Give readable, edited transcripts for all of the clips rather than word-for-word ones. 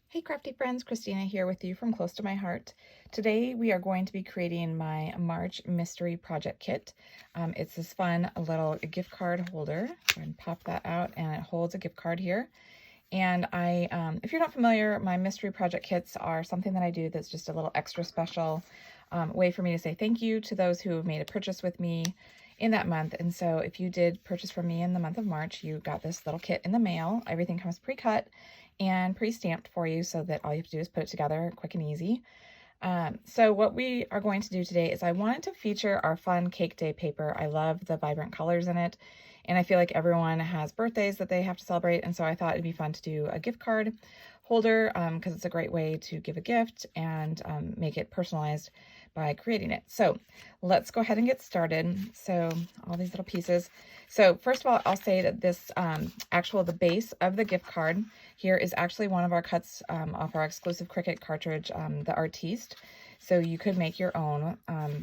Hey crafty friends, Christina here with you from Close to My Heart. Today we are going to be creating my March mystery project kit. It's this fun little gift card holder. Go ahead and pop that out and it holds a gift card here. And if you're not familiar, my mystery project kits are something that I do that's just a little extra special way for me to say thank you to those who have made a purchase with me in that month. And so if you did purchase from me in the month of March, you got this little kit in the mail. Everything comes pre-cut and pre-stamped for you so that all you have to do is put it together quick and easy. So what we are going to do today is I wanted to feature our fun cake day paper. I love the vibrant colors in it, and I feel like everyone has birthdays that they have to celebrate, and so I thought it'd be fun to do a gift card holder because it's a great way to give a gift and make it personalized by creating it. So let's go ahead and get started. So all these little pieces. So first of all, I'll say that this the base of the gift card here is actually one of our cuts off our exclusive Cricut cartridge, the Artiste. So you could make your own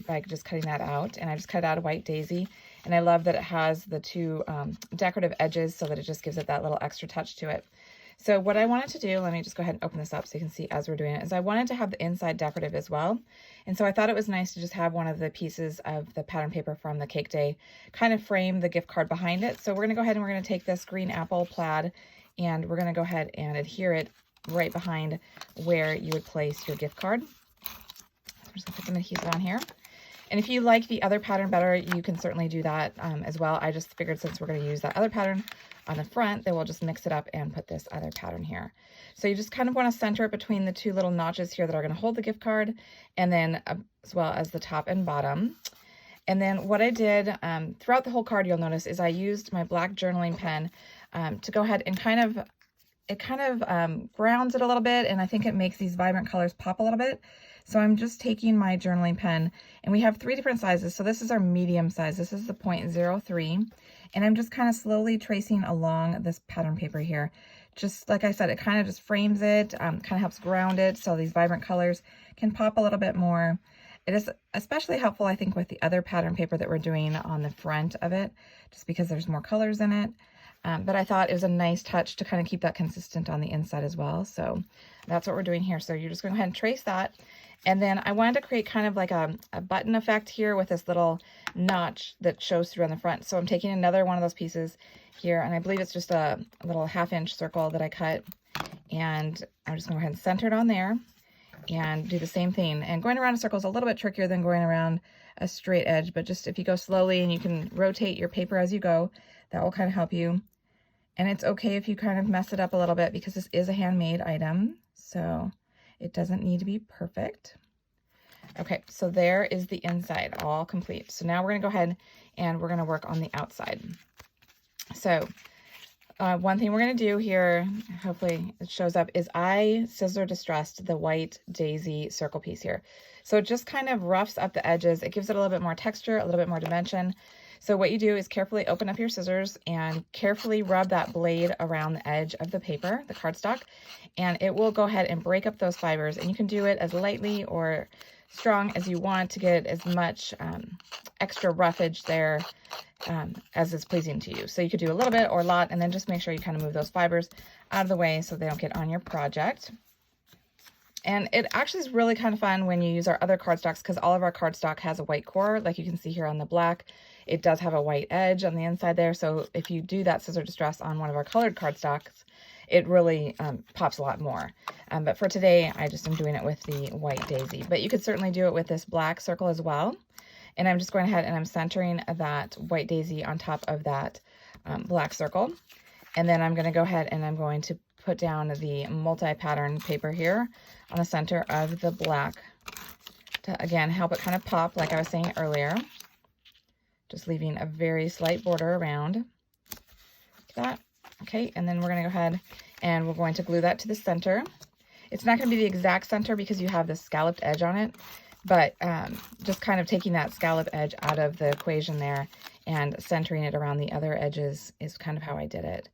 by just cutting that out. And I just cut out a white daisy. And I love that it has the two decorative edges so that it just gives it that little extra touch to it. So what I wanted to do, let me just go ahead and open this up so you can see as we're doing it, is I wanted to have the inside decorative as well. And so I thought it was nice to just have one of the pieces of the pattern paper from the cake day kind of frame the gift card behind it. So we're going to go ahead and we're going to take this green apple plaid and we're going to go ahead and adhere it right behind where you would place your gift card. So we're just going to put some adhesive on here. And if you like the other pattern better, you can certainly do that as well. I just figured since we're going to use that other pattern on the front, then we'll just mix it up and put this other pattern here. So you just kind of want to center it between the two little notches here that are going to hold the gift card, and then as well as the top and bottom. And then what I did throughout the whole card, you'll notice, is I used my black journaling pen to go ahead and it kind of grounds it a little bit, and I think it makes these vibrant colors pop a little bit. So I'm just taking my journaling pen, and we have 3 different sizes. So this is our medium size. This is the 0.03, and I'm just kind of slowly tracing along this pattern paper here. Just like I said, it kind of just frames it, kind of helps ground it so these vibrant colors can pop a little bit more. It is especially helpful, I think, with the other pattern paper that we're doing on the front of it, just because there's more colors in it. But I thought it was a nice touch to kind of keep that consistent on the inside as well. So that's what we're doing here. So you're just going to go ahead and trace that. And then I wanted to create kind of like a button effect here with this little notch that shows through on the front. So I'm taking another one of those pieces here, and I believe it's just a little 1/2-inch circle that I cut. And I'm just going to go ahead and center it on there and do the same thing. And going around a circle is a little bit trickier than going around a straight edge, but just if you go slowly and you can rotate your paper as you go, that will kind of help you. And it's okay if you kind of mess it up a little bit because this is a handmade item, so it doesn't need to be perfect. Okay, so there is the inside all complete. So now we're going to go ahead and we're going to work on the outside. So one thing we're going to do here, hopefully it shows up, is I scissor distressed the white daisy circle piece here. So it just kind of roughs up the edges. It gives it a little bit more texture, a little bit more dimension. So what you do is carefully open up your scissors and carefully rub that blade around the edge of the paper, the cardstock, and it will go ahead and break up those fibers. And you can do it as lightly or strong as you want to get as much extra roughage there as is pleasing to you. So you could do a little bit or a lot, and then just make sure you kind of move those fibers out of the way so they don't get on your project. And it actually is really kind of fun when you use our other cardstocks, because all of our cardstock has a white core, like you can see here on the black. It does have a white edge on the inside there. So if you do that scissor distress on one of our colored cardstocks, it really pops a lot more. But for today, I just am doing it with the white daisy. But you could certainly do it with this black circle as well. And I'm just going ahead and I'm centering that white daisy on top of that black circle. And then I'm going to go ahead and I'm going to put down the multi-pattern paper here on the center of the black to, again, help it kind of pop like I was saying earlier. Just leaving a very slight border around like that. Okay, and then we're going to go ahead and we're going to glue that to the center. It's not going to be the exact center because you have this scalloped edge on it, but just kind of taking that scallop edge out of the equation there and centering it around the other edges is kind of how I did it.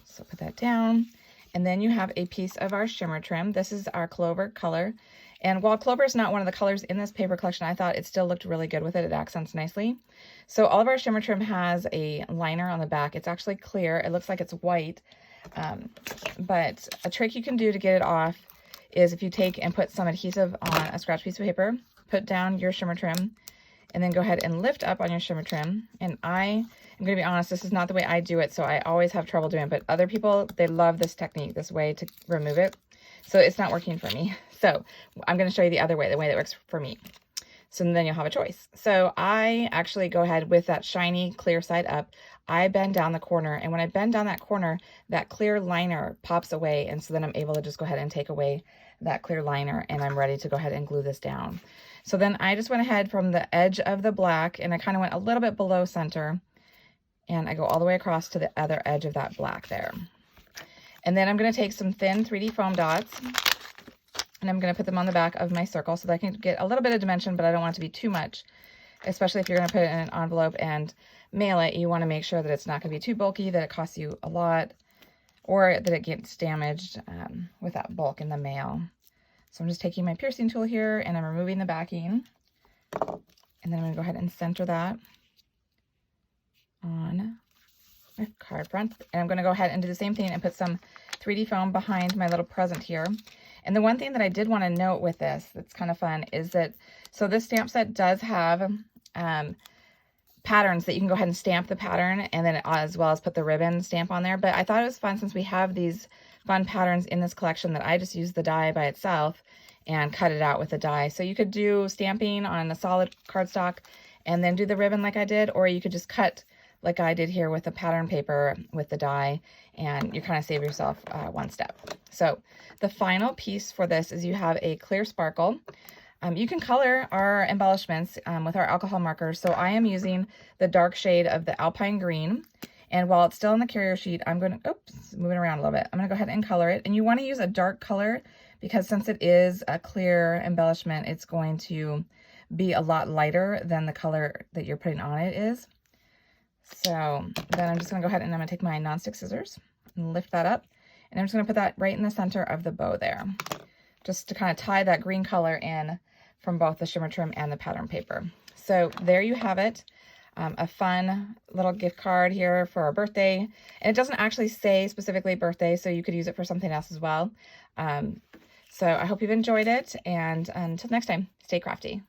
So put that down. And then you have a piece of our shimmer trim. This is our clover color. And while Clover is not one of the colors in this paper collection, I thought it still looked really good with it. It accents nicely. So all of our shimmer trim has a liner on the back. It's actually clear. It looks like it's white. But a trick you can do to get it off is if you take and put some adhesive on a scratch piece of paper, put down your shimmer trim, and then go ahead and lift up on your shimmer trim. And I am going to be honest, this is not the way I do it, so I always have trouble doing it. But other people, they love this technique, this way to remove it. So it's not working for me. So I'm going to show you the other way, the way that works for me. So then you'll have a choice. So I actually go ahead with that shiny clear side up. I bend down the corner, and when I bend down that corner, that clear liner pops away, and so then I'm able to just go ahead and take away that clear liner, and I'm ready to go ahead and glue this down. So then I just went ahead from the edge of the black, and I kind of went a little bit below center, and I go all the way across to the other edge of that black there. And then I'm going to take some thin 3D foam dots, and I'm going to put them on the back of my circle so that I can get a little bit of dimension, but I don't want it to be too much, especially if you're going to put it in an envelope and mail it. You want to make sure that it's not going to be too bulky, that it costs you a lot, or that it gets damaged with that bulk in the mail. So I'm just taking my piercing tool here, and I'm removing the backing, and then I'm going to go ahead and center that on my card front. And I'm going to go ahead and do the same thing and put some 3D foam behind my little present here. And the one thing that I did want to note with this that's kind of fun is that, so this stamp set does have patterns that you can go ahead and stamp the pattern, and then as well as put the ribbon stamp on there. But I thought it was fun, since we have these fun patterns in this collection, that I just used the die by itself and cut it out with a die. So you could do stamping on a solid cardstock and then do the ribbon like I did, or you could just cut like I did here with the pattern paper with the die, and you kind of save yourself one step. So the final piece for this is you have a clear sparkle. You can color our embellishments with our alcohol markers. So I am using the dark shade of the Alpine Green. And while it's still on the carrier sheet, I'm going to, oops, moving around a little bit. I'm going to go ahead and color it. And you want to use a dark color, because since it is a clear embellishment, it's going to be a lot lighter than the color that you're putting on it is. So then I'm just going to go ahead and I'm going to take my nonstick scissors and lift that up. And I'm just going to put that right in the center of the bow there, just to kind of tie that green color in from both the shimmer trim and the pattern paper. So there you have it. A fun little gift card here for our birthday. And it doesn't actually say specifically birthday, so you could use it for something else as well. So I hope you've enjoyed it, and until next time, stay crafty.